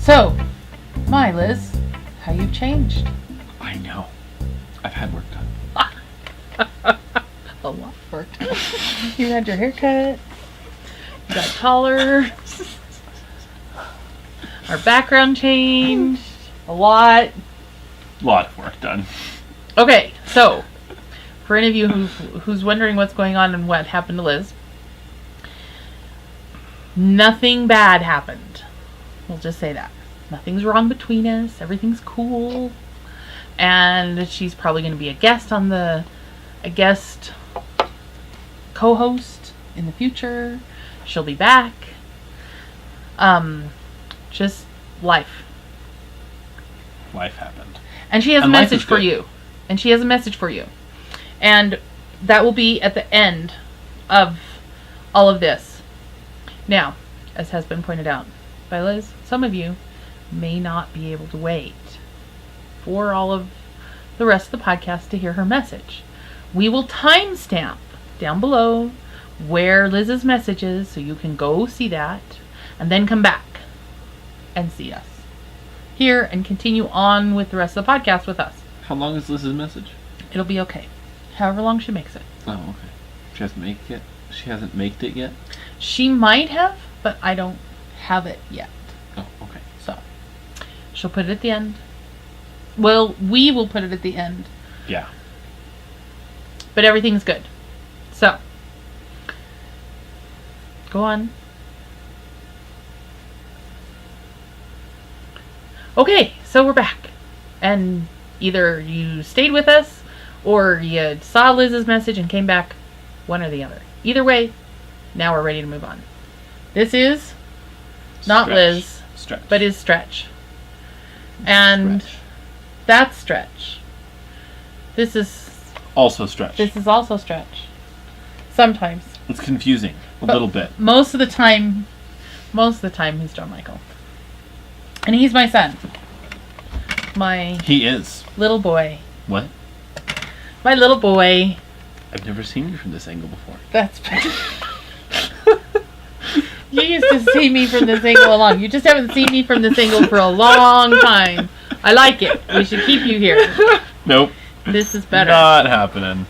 So, my Liz, how you've changed. I know. I've had work done. A lot of work done. You had your hair cut. You got taller. Our background changed. A lot. Lot of work done. Okay, so, for any of you who's wondering what's going on and what happened to Liz, nothing bad happened. We'll just say that. Nothing's wrong between us. Everything's cool. And she's probably going to be a guest co-host in the future. She'll be back. Just life. Life happened. And she has a message for you. And that will be at the end of all of this. Now, as has been pointed out by Liz, some of you may not be able to wait for all of the rest of the podcast to hear her message. We will timestamp down below where Liz's message is, so you can go see that and then come back and see us here and continue on with the rest of the podcast with us. How long is Liz's message? It'll be okay. However long she makes it. Oh, okay. She hasn't made it. She hasn't made it yet? She might have, but I don't have it yet. Oh, okay. So, she'll put it at the end. Well, we will put it at the end. Yeah. But everything's good. So, go on. Okay, so we're back. And either you stayed with us or you saw Liz's message and came back, one or the other. Either way, now we're ready to move on. This is not Stretch. Liz, Stretch. but is Stretch. And Stretch. that's Stretch. This is Also Stretch. This is also Stretch. Sometimes. It's confusing. A little bit. Most of the time he's John Michael. And he's my son. He is. Little boy. What? My little boy. I've never seen you from this angle before. That's You used to see me from this angle a lot. You just haven't seen me from this angle for a long time. I like it. We should keep you here. Nope. This is better. Not happening.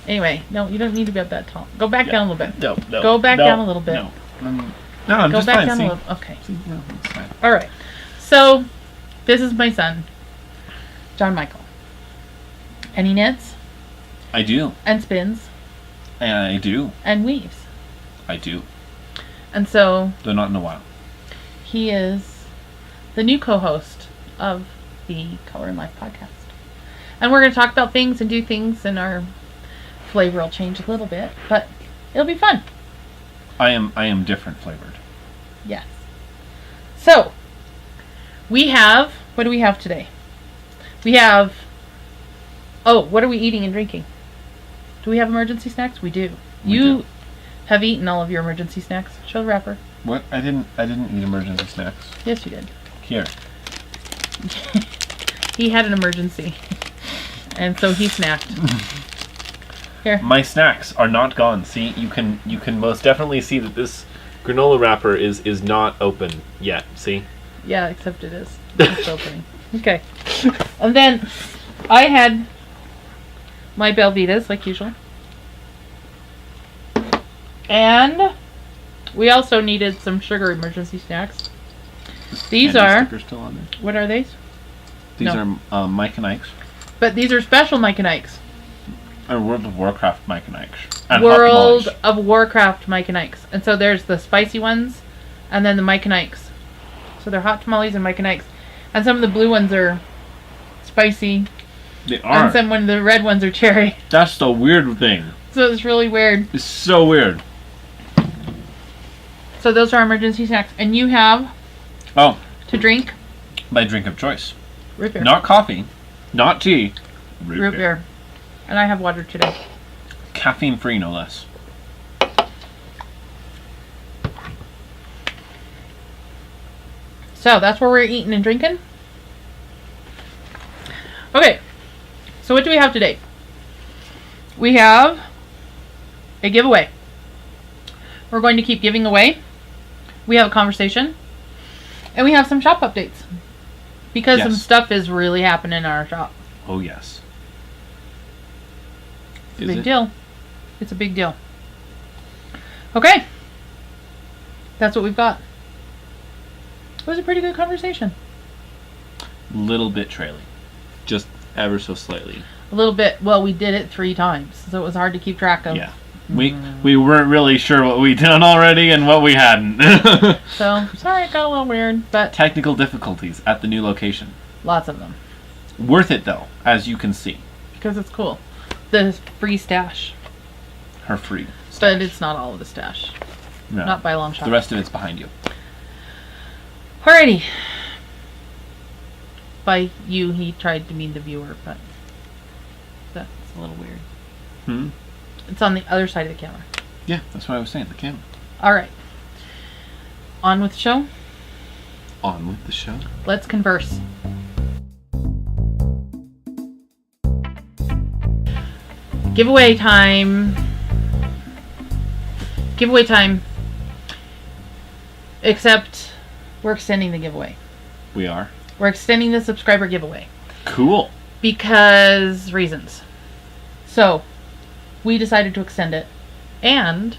Anyway, no, you don't need to be up that tall. Go back down a little bit. No. Go back down a little bit. No, I'm Go just back fine. down See? a little. Okay. See? No, it's fine. All right. So, this is my son, John Michael. And he knits. I do. And spins. I do. And weaves. I do. And so, Though not in a while. he is the new co-host of the Color and Life podcast. And we're going to talk about things and do things, and our flavor will change a little bit, but it'll be fun. I am different flavored. Yes. So, we have, what do we have today? We have, what are we eating and drinking? Do we have emergency snacks? We do. We do. Have eaten all of your emergency snacks. Show the wrapper. What? I didn't eat emergency snacks. Yes, you did. Here. He had an emergency. And so he snacked. Here. My snacks are not gone. See, you can most definitely see that this granola wrapper is not open yet. See? Yeah, except it is. It's opening. Okay. And then I had my Belvitas, like usual. And we also needed some sugar emergency snacks. These are... stickers still on there. What are these? These are Mike and Ike's. But these are special Mike and Ike's. Or World of Warcraft Mike and Ike's. And World of Warcraft Mike and Ike's. And so there's the spicy ones, and then the Mike and Ike's. So they're hot tamales and Mike and Ike's. And some of the blue ones are spicy. They are. And some of the red ones are cherry. That's the weird thing. So it's really weird. It's so weird. So those are our emergency snacks. And you have to drink my drink of choice. root beer. Not coffee, not tea. Root beer. And I have water today. Caffeine free, no less. So that's where we're eating and drinking. Okay. So what do we have today? We have a giveaway. We're going to keep giving away. We have a conversation. And we have some shop updates. Because some Yes. stuff is really happening in our shop. Oh, yes. It's a big deal. It's a big deal. Okay. That's what we've got. It was a pretty good conversation. Little bit trailing. Just ever so slightly. A little bit. Well, we did it 3 times, so it was hard to keep track of. Yeah. We weren't really sure what we'd done already and what we hadn't. So, sorry, it got a little weird, but Technical difficulties at the new location. lots of them. Worth it, though, as you can see. Because it's cool. The free stash. Her free. But it's not all of the stash. No. Not by a long shot. The rest of it's behind you. Alrighty. By you, he tried to mean the viewer, but that's a little weird. Hmm? It's on the other side of the camera. Yeah, that's what I was saying, the camera. Alright. On with the show. On with the show. Let's converse. Giveaway time. Giveaway time. Except we're extending the giveaway. We are. We're extending the subscriber giveaway. Cool. Because reasons. So, we decided to extend it. And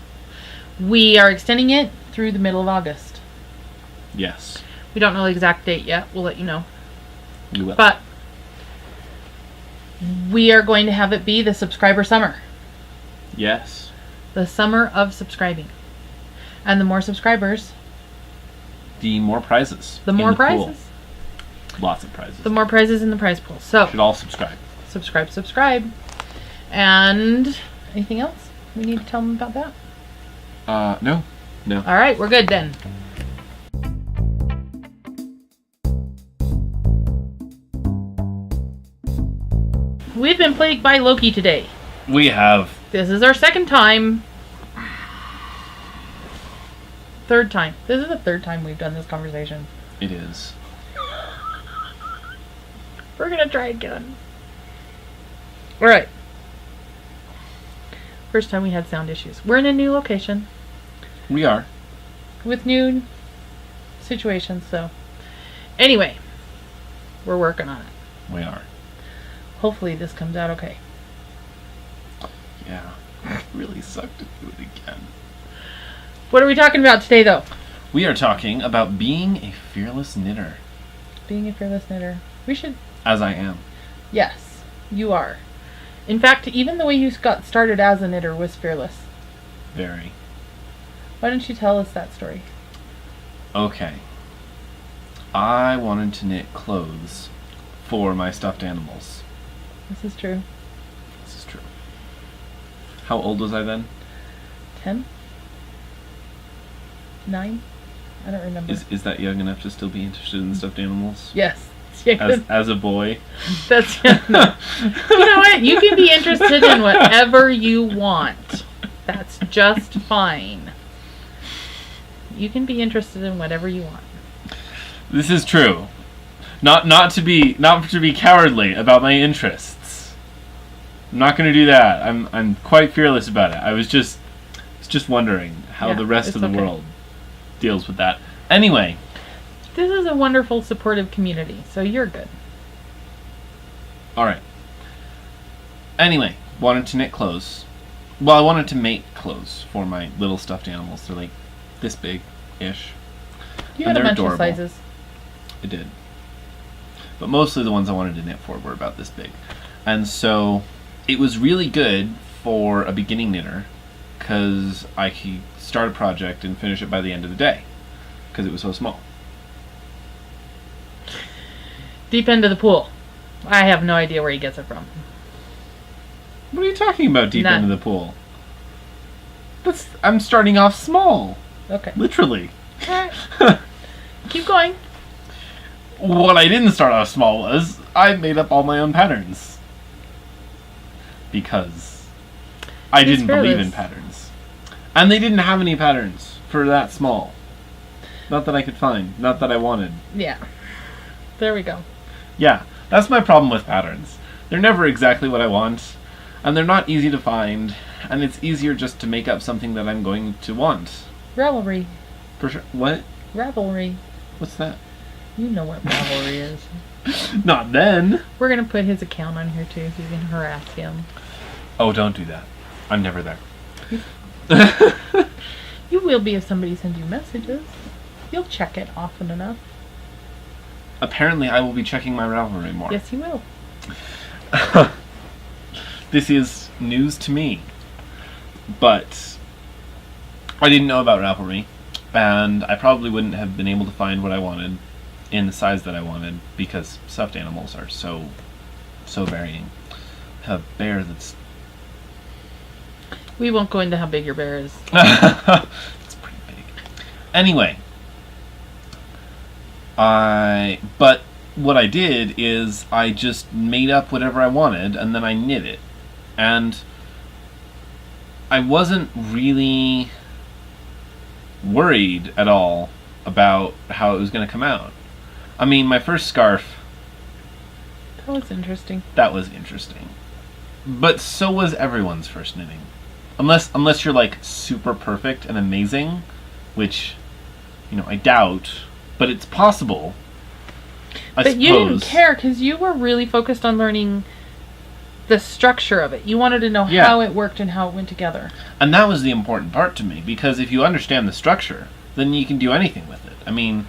we are extending it through the middle of August. Yes. We don't know the exact date yet. We'll let you know. You will. But we are going to have it be the subscriber summer. Yes. The summer of subscribing. And the more subscribers, The more prizes. the in more the pool. prizes. Lots of prizes. The more prizes in the prize pool. So, Should all subscribe. subscribe. And anything else we need to tell them about that? No. No. All right, we're good then. We've been plagued by Loki today. We have. This is our second time. Third time. This is the third time we've done this conversation. It is. We're gonna try again. Alright. First time we had sound issues. We're in a new location We are. with new situations, so. Anyway, we're working on it. We are. Hopefully this comes out okay. Yeah. Really sucked to do it again. What are we talking about today, though? We are talking about being a fearless knitter. Being a fearless knitter. We should. As I am. Yes, you are. In fact, even the way you got started as a knitter was fearless. Very. Why don't you tell us that story? Okay. I wanted to knit clothes for my stuffed animals. This is true. This is true. How old was I then? 10? 9? I don't remember. Is that young enough to still be interested in stuffed animals? Yes. Yeah, As a boy? that's no. You know what? You can be interested in whatever you want. That's just fine. You can be interested in whatever you want. This is true. Not to be cowardly about my interests. I'm not going to do that. I'm quite fearless about it. I was just wondering how Yeah, the rest it's of the okay. world deals with that. Anyway, This is a wonderful, supportive community, so you're good. all right. Anyway, wanted to knit clothes. Well, I wanted to make clothes for my little stuffed animals. They're like this big-ish. You And had a they're bunch adorable. of sizes. I did. But mostly the ones I wanted to knit for were about this big. And so it was really good for a beginning knitter because I could start a project and finish it by the end of the day because it was so small. Deep end of the pool. I have no idea where he gets it from. What are you talking about, deep None. into the pool? I'm starting off small. Okay. Literally. Alright. Keep going. What I didn't start off small was I made up all my own patterns. Because I He's didn't believe in fearless. patterns. And they didn't have any patterns for that small. Not that I could find. Not that I wanted. Yeah. There we go. Yeah, that's my problem with patterns. They're never exactly what I want. And they're not easy to find. And it's easier just to make up something that I'm going to want. Ravelry. For sure. What? Ravelry. What's that? You know what Ravelry is. Not then. We're going to put his account on here too so you can harass him. Oh, don't do that. I'm never there. You will be if somebody sends you messages. You'll check it often enough. Apparently, I will be checking my Ravelry more. Yes, you will. This is news to me. But I didn't know about Ravelry, and I probably wouldn't have been able to find what I wanted in the size that I wanted because stuffed animals are so varying. I have a bear that's... We won't go into how big your bear is. It's pretty big. Anyway, but what I did is I just made up whatever I wanted and then I knit it. And I wasn't really worried at all about how it was going to come out. I mean, my first scarf, That was interesting. that was interesting. But so was everyone's first knitting. Unless you're like super perfect and amazing, which, I doubt, but it's possible. But you didn't care because you were really focused on learning the structure of it. You wanted to know how it worked and how it went together. And that was the important part to me, because if you understand the structure, then you can do anything with it. I mean,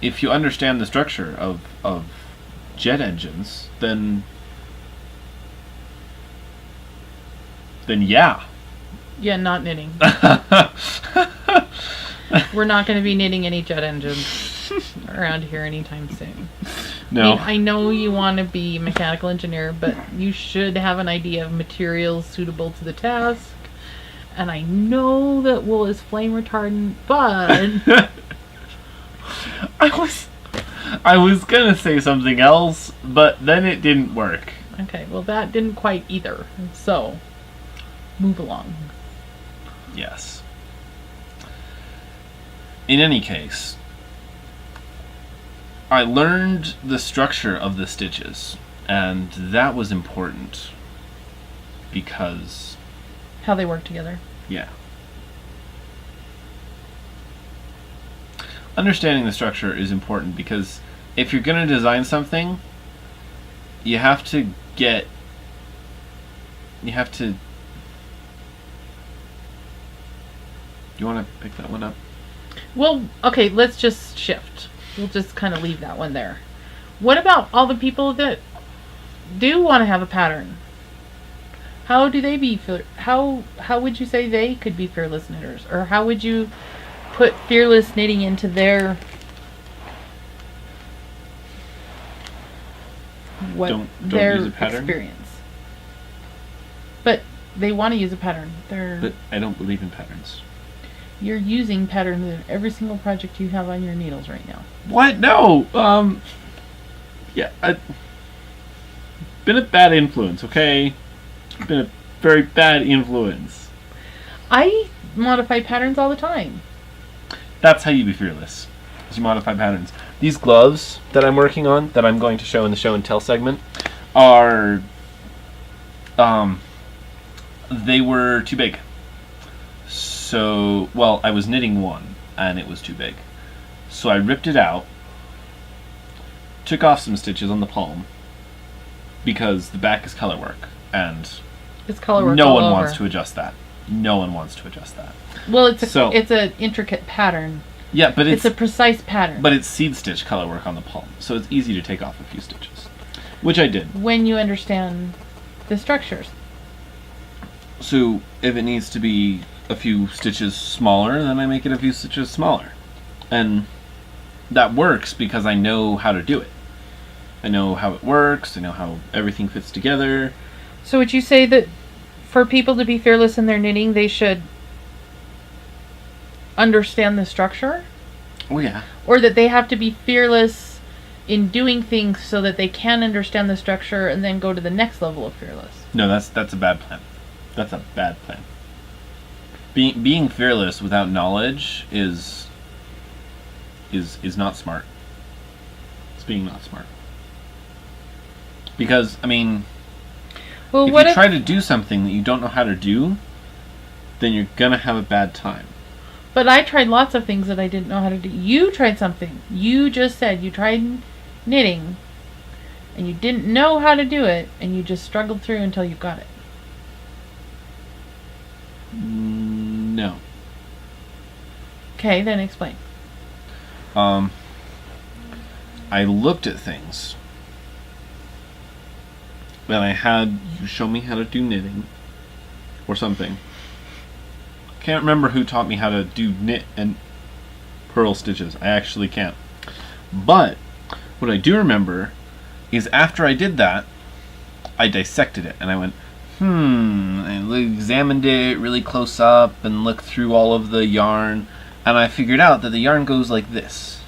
if you understand the structure of jet engines, then yeah. Yeah, not knitting. We're not going to be knitting any jet engines around here anytime soon. No. I know you want to be a mechanical engineer, but you should have an idea of materials suitable to the task. And I know that wool is flame retardant, but... I was gonna say something else, but then it didn't work. Okay, well that didn't quite either. So, move along. Yes. In any case, I learned the structure of the stitches, and that was important because... How they work together. Yeah. Understanding the structure is important because if you're going to design something, you have to... Do you want to pick that one up? Well, okay, let's just shift. We'll just kind of leave that one there. What about all the people that do want to have a pattern? How do they be... How would you say they could be fearless knitters? Or how would you put fearless knitting into their... Don't use a pattern? Experience? But they want to use a pattern. But I don't believe in patterns. You're using patterns in every single project you have on your needles right now. What? No! Yeah, been a bad influence, okay? Been a very bad influence. I modify patterns all the time. That's how you be fearless. Is you modify patterns. These gloves that I'm working on, that I'm going to show in the show and tell segment, are... they were too big. So, well, I was knitting one, and it was too big. So I ripped it out, took off some stitches on the palm, because the back is color work, and It's color work no all one over. wants to adjust that. No one wants to adjust that. Well, it's an intricate pattern. Yeah, but it's a precise pattern. But it's seed stitch color work on the palm, so it's easy to take off a few stitches, which I did. When you understand the structures. So if it needs to be a few stitches smaller, then I make it a few stitches smaller. And that works because I know how to do it. I know how it works, I know how everything fits together. So would you say that for people to be fearless in their knitting, they should understand the structure? Oh yeah. Or that they have to be fearless in doing things so that they can understand the structure and then go to the next level of fearless? No, that's a bad plan. That's a bad plan. Being fearless without knowledge is not smart. It's being not smart. Because, I mean, well, if you try to do something that you don't know how to do, then you're gonna have a bad time. But I tried lots of things that I didn't know how to do. You tried something. You just said you tried knitting and you didn't know how to do it and you just struggled through until you got it. No. Okay, then explain. I looked at things. And I had you show me how to do knitting or something. Can't remember who taught me how to do knit and purl stitches. I actually can't. But what I do remember is after I did that, I dissected it and I went, I examined it really close up and looked through all of the yarn, and I figured out that the yarn goes like this.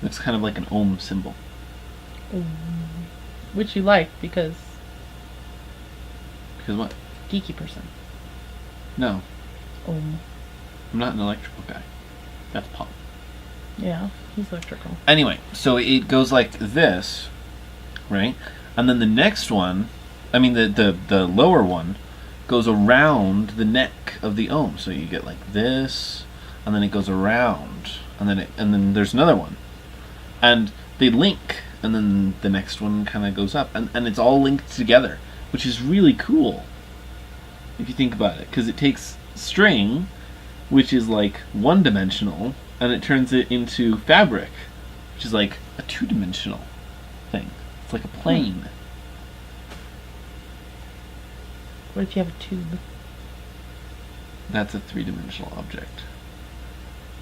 It's kind of like an ohm symbol. Which you like because... Because what? Geeky person. No. Ohm. I'm not an electrical guy. That's Pop. Yeah, he's electrical. Anyway, so it goes like this, right? And then the next one, I mean the lower one, goes around the neck of the ohm. So you get like this, and then it goes around, and then there's another one, and they link, and then the next one kind of goes up, and it's all linked together, which is really cool if you think about it, because it takes string, which is like one-dimensional, and it turns it into fabric, which is like a two-dimensional thing. It's like a plane. What if you have a tube? That's a three-dimensional object.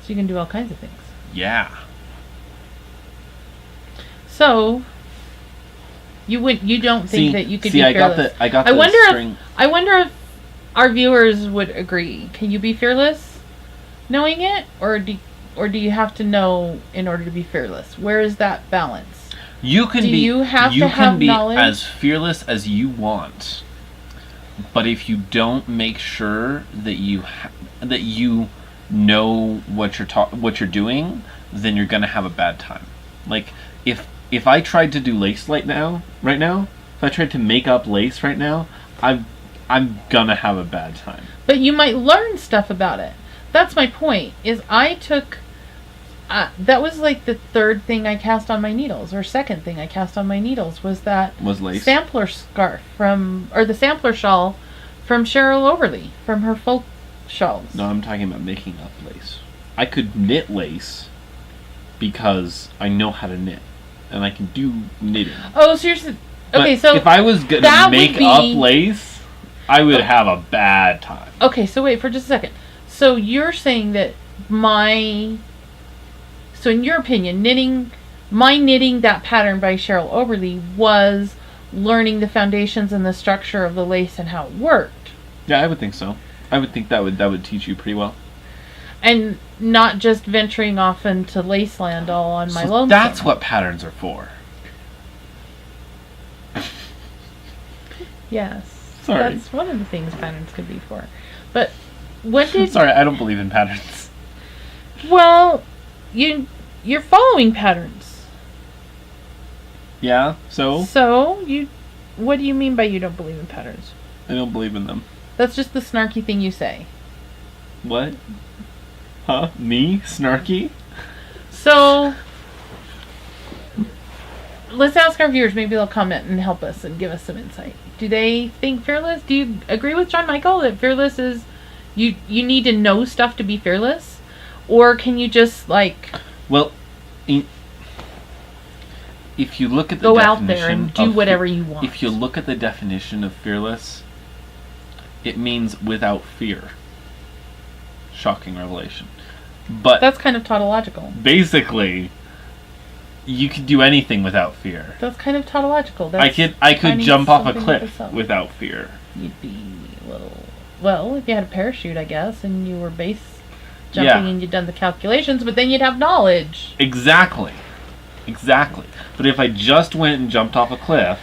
So you can do all kinds of things. Yeah. So you don't think that you could be fearless? I got the string. I wonder if our viewers would agree. Can you be fearless knowing it, or do you have to know in order to be fearless? Where is that balance? You can be as fearless as you want, but if you don't make sure that you know what you're doing, then you're gonna have a bad time. Like if I tried to do lace right now, if I tried to make up lace right now, I'm gonna have a bad time. But you might learn stuff about it. That's my point. Is I took that was like the third thing I cast on my needles, or second thing I cast on my needles was lace. Sampler scarf the sampler shawl from Cheryl Overly from her folk shawls. No, I'm talking about making up lace. I could knit lace because I know how to knit, and I can do knitting. Oh, so you're okay. So if I was gonna make up lace, I would have a bad time. Okay, so wait for just a second. So you're saying that so in your opinion, knitting that pattern by Cheryl Overly was learning the foundations and the structure of the lace and how it worked. Yeah, I would think so. I would think that would teach you pretty well. And not just venturing off into lace land all on my lonesome. That's what patterns are for. Yes. Sorry. That's one of the things patterns could be for. But what did... Sorry, I don't believe in patterns. Well, you're following patterns. Yeah, so? So, what do you mean by you don't believe in patterns? I don't believe in them. That's just the snarky thing you say. What? Huh? Me? Snarky? So, let's ask our viewers. Maybe they'll comment and help us and give us some insight. Do they think fearless? Do you agree with John Michael that fearless is you need to know stuff to be fearless? Or can you just Well, if you look at the go out there and do whatever you want. If you look at the definition of fearless, it means without fear. Shocking revelation. But that's kind of tautological. Basically, you could do anything without fear. That's kind of tautological. I could jump off a cliff without fear. You'd be a little... Well, if you had a parachute, I guess, and you were base jumping and you'd done the calculations, but then you'd have knowledge. Exactly. But if I just went and jumped off a cliff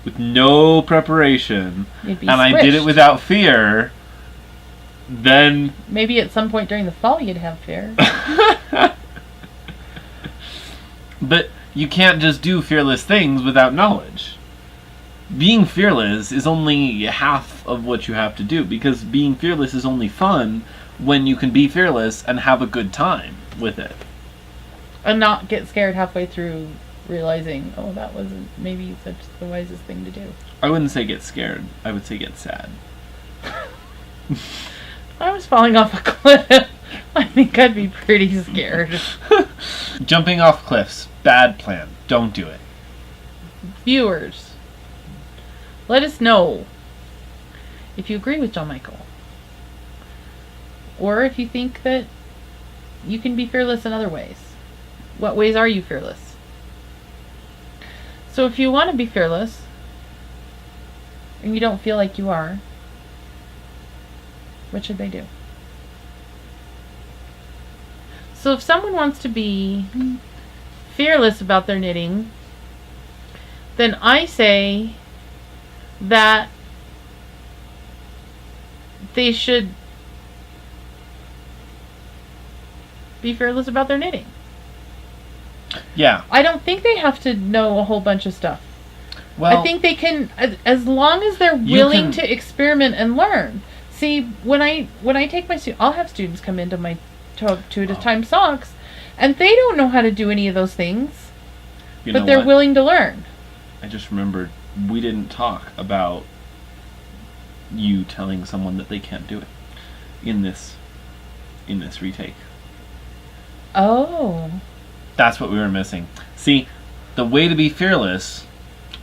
with no preparation, and I did it without fear, then... Maybe at some point during the fall you'd have fear. But you can't just do fearless things without knowledge. Being fearless is only half of what you have to do, because being fearless is only fun when you can be fearless and have a good time with it. And not get scared halfway through realizing, oh, that wasn't maybe such the wisest thing to do. I wouldn't say get scared. I would say get sad. I was falling off a cliff. I think I'd be pretty scared. Jumping off cliffs. Bad plan. Don't do it. Viewers, let us know if you agree with John Michael. Or if you think that you can be fearless in other ways. What ways are you fearless? So if you want to be fearless, and you don't feel like you are, what should they do? So if someone wants to be fearless about their knitting, then I say that they should be fearless about their knitting. Yeah. I don't think they have to know a whole bunch of stuff. Well, I think they can, as long as they're willing to experiment and learn. See, when I take my students, I'll have students come into my two at a time socks, and they don't know how to do any of those things, but they're willing to learn. I just remembered we didn't talk about you telling someone that they can't do it in this retake. Oh. That's what we were missing. See, the way to be fearless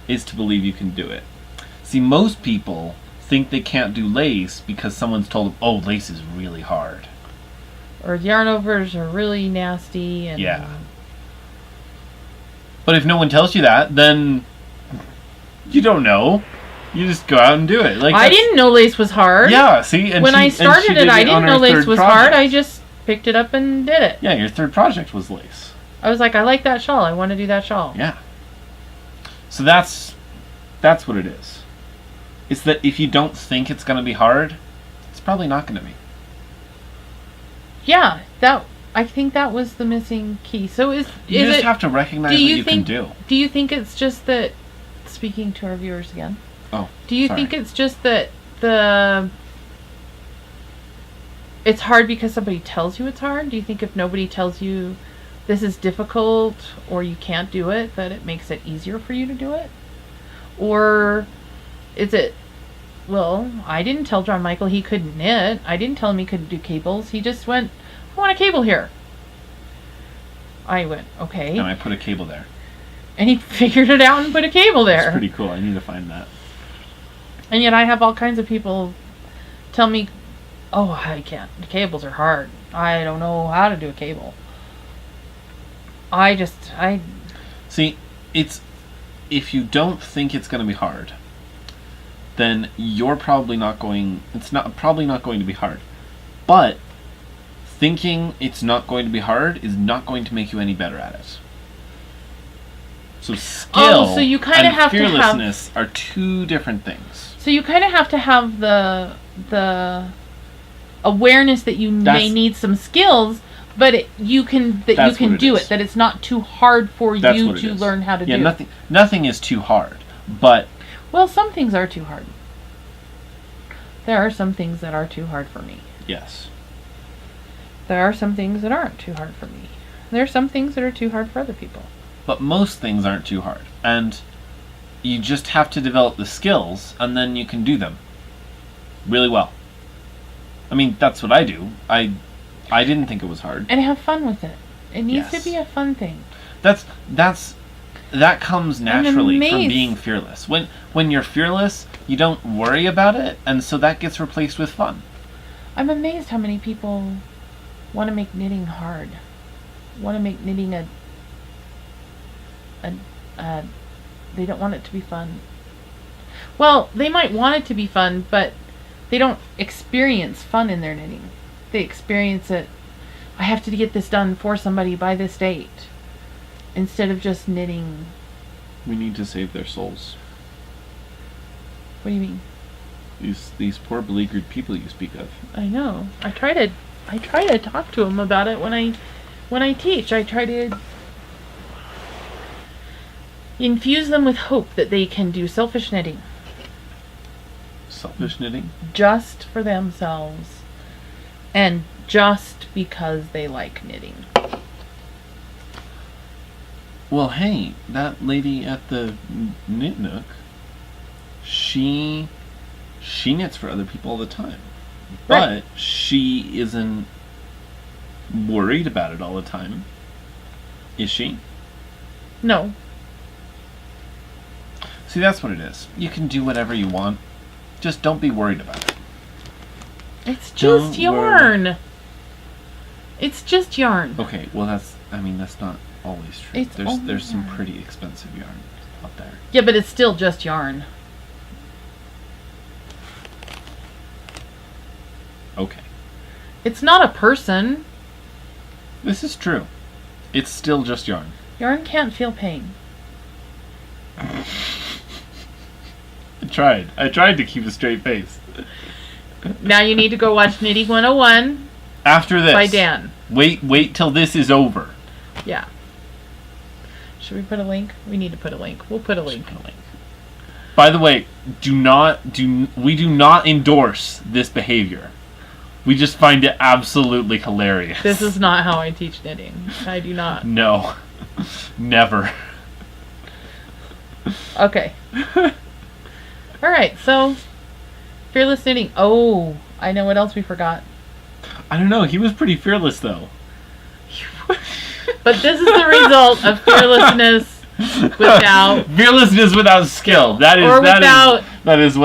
is to believe you can do it. See, most people think they can't do lace because someone's told them, oh, lace is really hard. Or yarn overs are really nasty. And yeah. But if no one tells you that, then you don't know. You just go out and do it. Like, I didn't know lace was hard. Yeah, see? And when I started it, I didn't know lace was hard. I just picked it up and did it. Yeah, your third project was lace. I was like, I like that shawl. I want to do that shawl. Yeah. So that's what it is. It's that if you don't think it's going to be hard, it's probably not going to be. Yeah, I think that was the missing key. So you just have to recognize what you can do. Do you think it's just that, speaking to our viewers again, do you think it's just that it's hard because somebody tells you it's hard? Do you think if nobody tells you this is difficult or you can't do it, that it makes it easier for you to do it? Or is it, well, I didn't tell John Michael he couldn't knit. I didn't tell him he couldn't do cables. He just went, I want a cable here. I went, okay. And I put a cable there. And he figured it out and put a cable there. It's pretty cool. I need to find that. And yet I have all kinds of people tell me, oh, I can't. The cables are hard. I don't know how to do a cable. See, if you don't think it's going to be hard, then you're probably not going to be hard. But thinking it's not going to be hard is not going to make you any better at it. So skill and fearlessness are two different things. So you kind of have to have the awareness that you may need some skills, but you can do it. That it's not too hard for you to learn how to do. Yeah, nothing is too hard. But well, some things are too hard. There are some things that are too hard for me. Yes. There are some things that aren't too hard for me. There are some things that are too hard for other people. But most things aren't too hard. And you just have to develop the skills, and then you can do them really well. I mean, that's what I do. I didn't think it was hard. And have fun with it. It needs to be a fun thing. That comes naturally from being fearless. When you're fearless, you don't worry about it, and so that gets replaced with fun. I'm amazed how many people want to make knitting hard. Want to make knitting they don't want it to be fun. Well, they might want it to be fun, but they don't experience fun in their knitting. They experience it, I have to get this done for somebody by this date, instead of just knitting. We need to save their souls. What do you mean? These poor beleaguered people you speak of. I know. I try to talk to them about it when I teach. I try to infuse them with hope that they can do selfish knitting. Selfish knitting? Just for themselves. And just because they like knitting. Well, hey, that lady at the Knit Nook, she knits for other people all the time. Right. But she isn't worried about it all the time. Is she? No. See, that's what it is. You can do whatever you want. Just don't be worried about it. It's just yarn. It's just yarn. Okay, well that's not always true. It's There's some yarn. pretty expensive yarn out there. Yeah, but it's still just yarn. Okay. It's not a person. This is true. It's still just yarn. Yarn can't feel pain. I tried to keep a straight face. Now you need to go watch Knitting 101 After this. by Dan. Wait till this is over. Yeah. Should we put a link? We need to put a link. We'll put a link. By the way, we do not endorse this behavior. We just find it absolutely hilarious. This is not how I teach knitting. I do not. No. Never. Okay. Alright, so fearless knitting. Oh, I know what else we forgot. I don't know. He was pretty fearless, though. But this is the result of fearlessness without skill. That is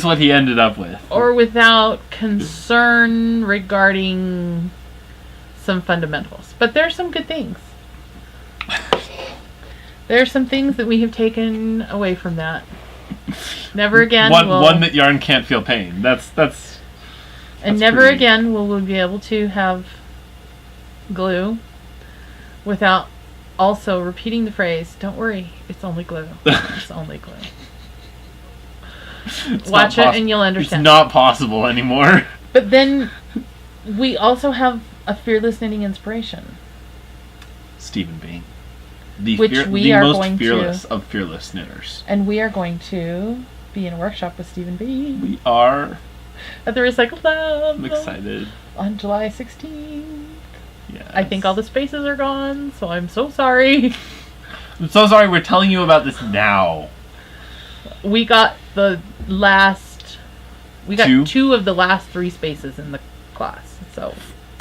what he ended up with. Or without concern regarding some fundamentals. But there's some good things. There are some things that we have taken away from that. Never again one that yarn can't feel pain. That's never again will we be able to have glue without also repeating the phrase, "Don't worry, it's only glue. It's only glue." Watch it and you'll understand. It's not possible anymore. But then we also have a fearless knitting inspiration. Stephen B. The most fearless of fearless knitters. And we are going to be in a workshop with Stephen B. We are. At the Recycle Lab. I'm excited. On July 16th. Yes. I think all the spaces are gone, so I'm so sorry. I'm so sorry we're telling you about this now. We got two of the last 3 spaces in the class, so.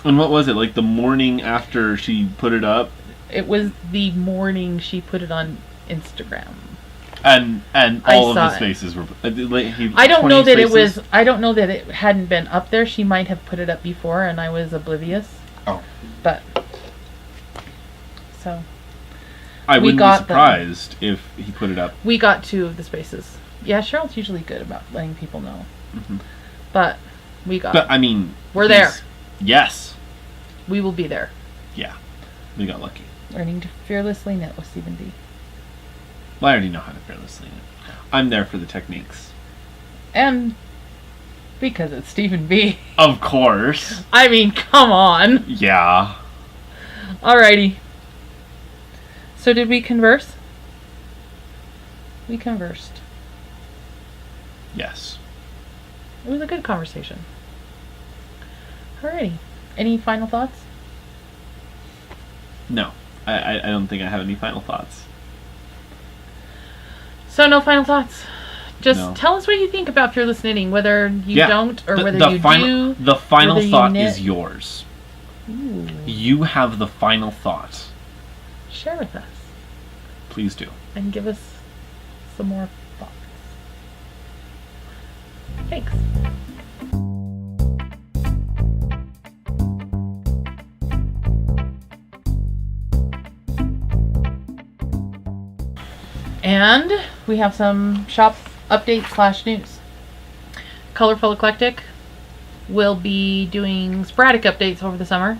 And what was it, like the morning after she put it up? It was the morning she put it on Instagram. And all of the spaces were. I don't know that spaces? I don't know that it hadn't been up there. She might have put it up before, and I was oblivious. Oh. But so. I wouldn't be surprised if he put it up. We got 2 of the spaces. Yeah, Cheryl's usually good about letting people know. Mm-hmm. But we got. But I mean, we're there. Yes. We will be there. Yeah, we got lucky. Learning to fearlessly knit with Stephen B. Well, I already know how to fearlessly knit. I'm there for the techniques. And because it's Stephen B. Of course. I mean, come on. Yeah. Alrighty. So did we converse? We conversed. Yes. It was a good conversation. Alrighty. Any final thoughts? No. I don't think I have any final thoughts. So no final thoughts. Just tell us what you think about fearless knitting, whether you don't or whether you do. The final thought is yours. Ooh. You have the final thought. Share with us. Please do. And give us some more thoughts. Thanks. And we have some shop updates / news. Colorful Eclectic will be doing sporadic updates over the summer.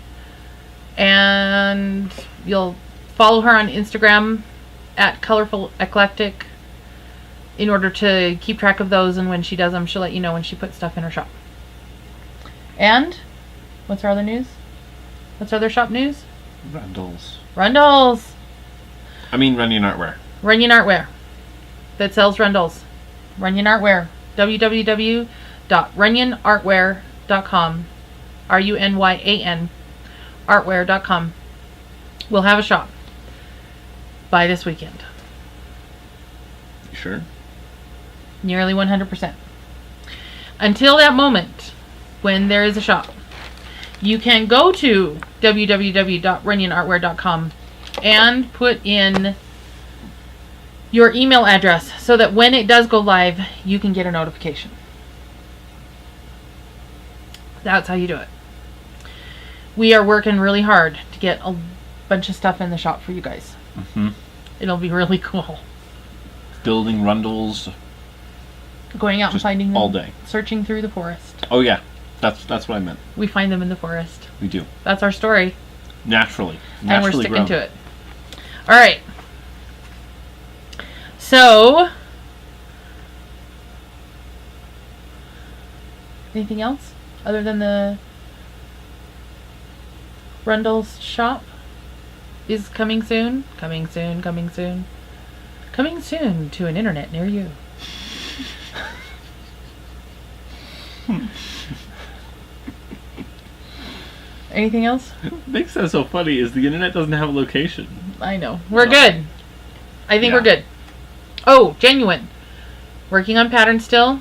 And you'll follow her on Instagram at Colorful Eclectic in order to keep track of those, and when she does them, she'll let you know when she puts stuff in her shop. And what's our other news? What's our other shop news? Rundles. I mean Runyon Artwear. Runyon Artwear that sells Rundles. Runyon Artwear. www.runyonartwear.com. RUNYAN, artware.com, will have a shop by this weekend. You sure? Nearly 100%. Until that moment, when there is a shop, you can go to www.runionartware.com and put in your email address so that when it does go live, you can get a notification. That's how you do it. We are working really hard to get a bunch of stuff in the shop for you guys. Mm-hmm. It'll be really cool. Building rundles. Going out and finding them. All day. Searching through the forest. Oh yeah. That's what I meant. We find them in the forest. We do. That's our story. Naturally And we're sticking grown. to it. Alright. So, anything else other than the Rundle's shop is coming soon? Coming soon to an internet near you. Anything else? What makes that so funny is the internet doesn't have a location. I know. We're good. I think Yeah. we're good. Oh, Genuine. Working on pattern still.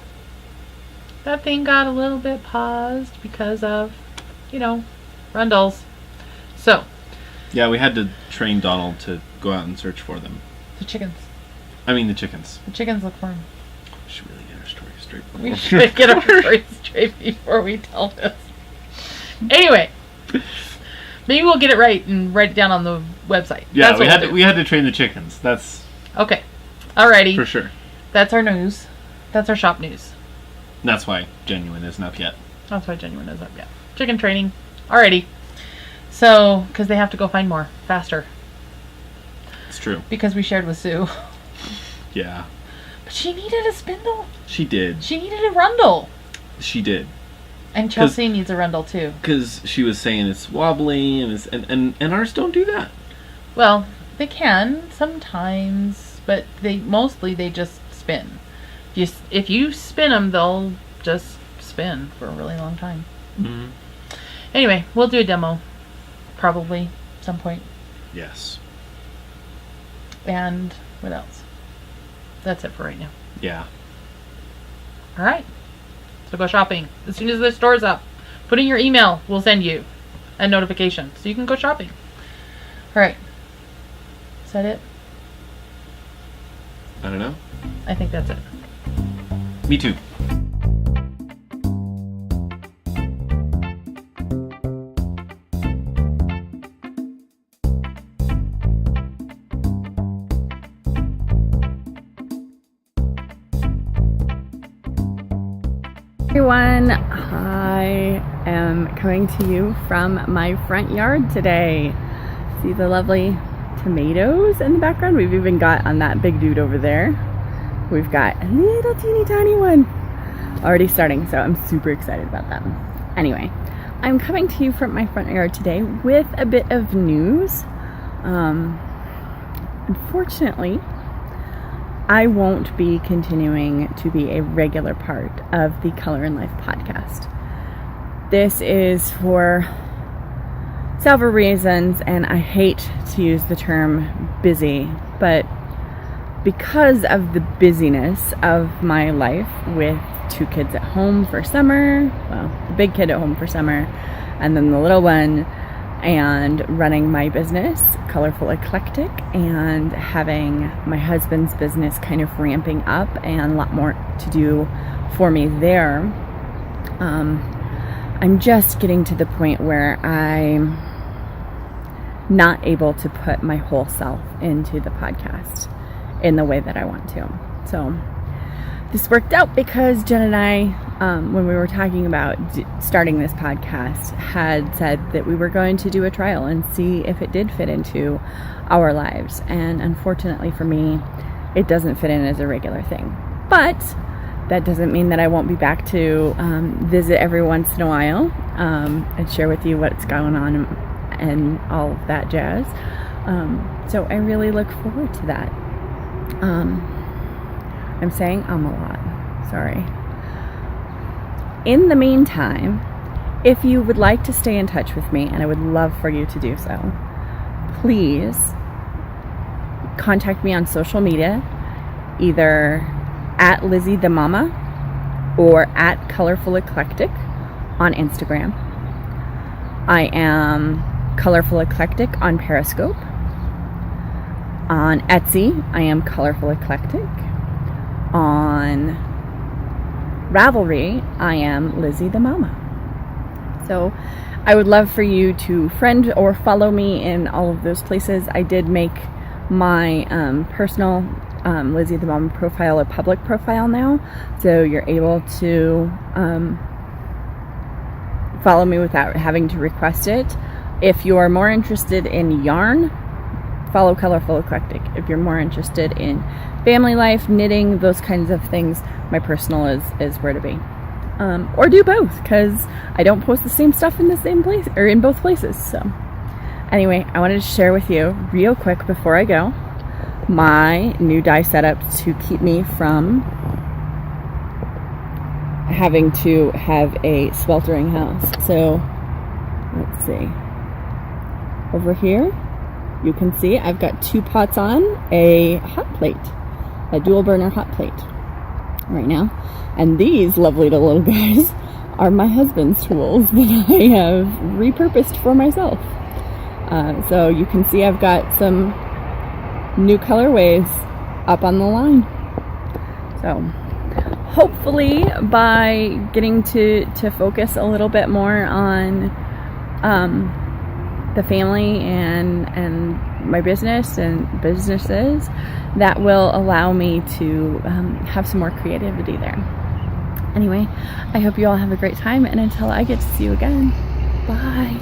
That thing got a little bit paused because of, Rundles. So. Yeah, we had to train Donald to go out and search for them. The chickens. I mean the chickens. The chickens look for him. We should really get our story straight. We should get our story straight before we tell this. Anyway. Maybe we'll get it right and write it down on the website. Yeah, we had to train the chickens. That's okay. Alrighty. for sure. That's our news. That's our shop news. That's why Genuine isn't up yet. That's why Genuine is up yet. Chicken training. Alrighty. So, because they have to go find more faster. It's true. Because we shared with Sue. Yeah. But she needed a spindle. She did. She needed a rundle. She did. And Chelsea needs a rundle too. Because she was saying it's wobbly and ours don't do that. Well, they can sometimes, but they just spin. If you spin them, they'll just spin for a really long time. Mm-hmm. Anyway, we'll do a demo probably some point. Yes. And what else? That's it for right now. Yeah. All right. So go shopping. As soon as the store's up, put in your email. We'll send you a notification so you can go shopping. All right. Is that it? I don't know. I think that's it. Me too. Everyone, I am coming to you from my front yard today. See the lovely tomatoes in the background? We've even got on that big dude over there. We've got a little teeny tiny one already starting, so I'm super excited about that. Anyway, I'm coming to you from my front yard today with a bit of news. Unfortunately, I won't be continuing to be a regular part of the Color and Life podcast. This is for several reasons, and I hate to use the term busy, but because of the busyness of my life with 2 kids at home for summer, well, the big kid at home for summer, and then the little one, and running my business, Colorful Eclectic, and having my husband's business kind of ramping up and a lot more to do for me there, I'm just getting to the point where I'm not able to put my whole self into the podcast in the way that I want to. So this worked out because Jen and I, when we were talking about starting this podcast, had said that we were going to do a trial and see if it did fit into our lives. And unfortunately for me, it doesn't fit in as a regular thing. But that doesn't mean that I won't be back to visit every once in a while and share with you what's going on and all of that jazz. So I really look forward to that. I'm saying a lot. Sorry. In the meantime, If you would like to stay in touch with me, and I would love for you to do so, please contact me on social media, either at Lizzie the Mama or at Colorful Eclectic on Instagram. I am Colorful Eclectic on Periscope. On Etsy, I am Colorful Eclectic. On Ravelry, I am Lizzie the Mama. So I would love for you to friend or follow me in all of those places. I did make my personal Lizzie the Mama profile a public profile now, so you're able to follow me without having to request it. If you are more interested in yarn, follow Colorful Eclectic. If you're more interested in family life, knitting, those kinds of things, my personal is where to be. Or do both, because I don't post the same stuff in the same place, or in both places. So anyway, I wanted to share with you real quick before I go my new dye setup to keep me from having to have a sweltering house. So let's see. Over here, you can see I've got 2 pots on a hot plate, a dual burner hot plate right now. And these lovely little guys are my husband's tools that I have repurposed for myself. So you can see I've got some new colorways up on the line. So hopefully by getting to focus a little bit more on the family and my business and businesses, that will allow me to have some more creativity there. Anyway, I hope you all have a great time, and until I get to see you again, bye.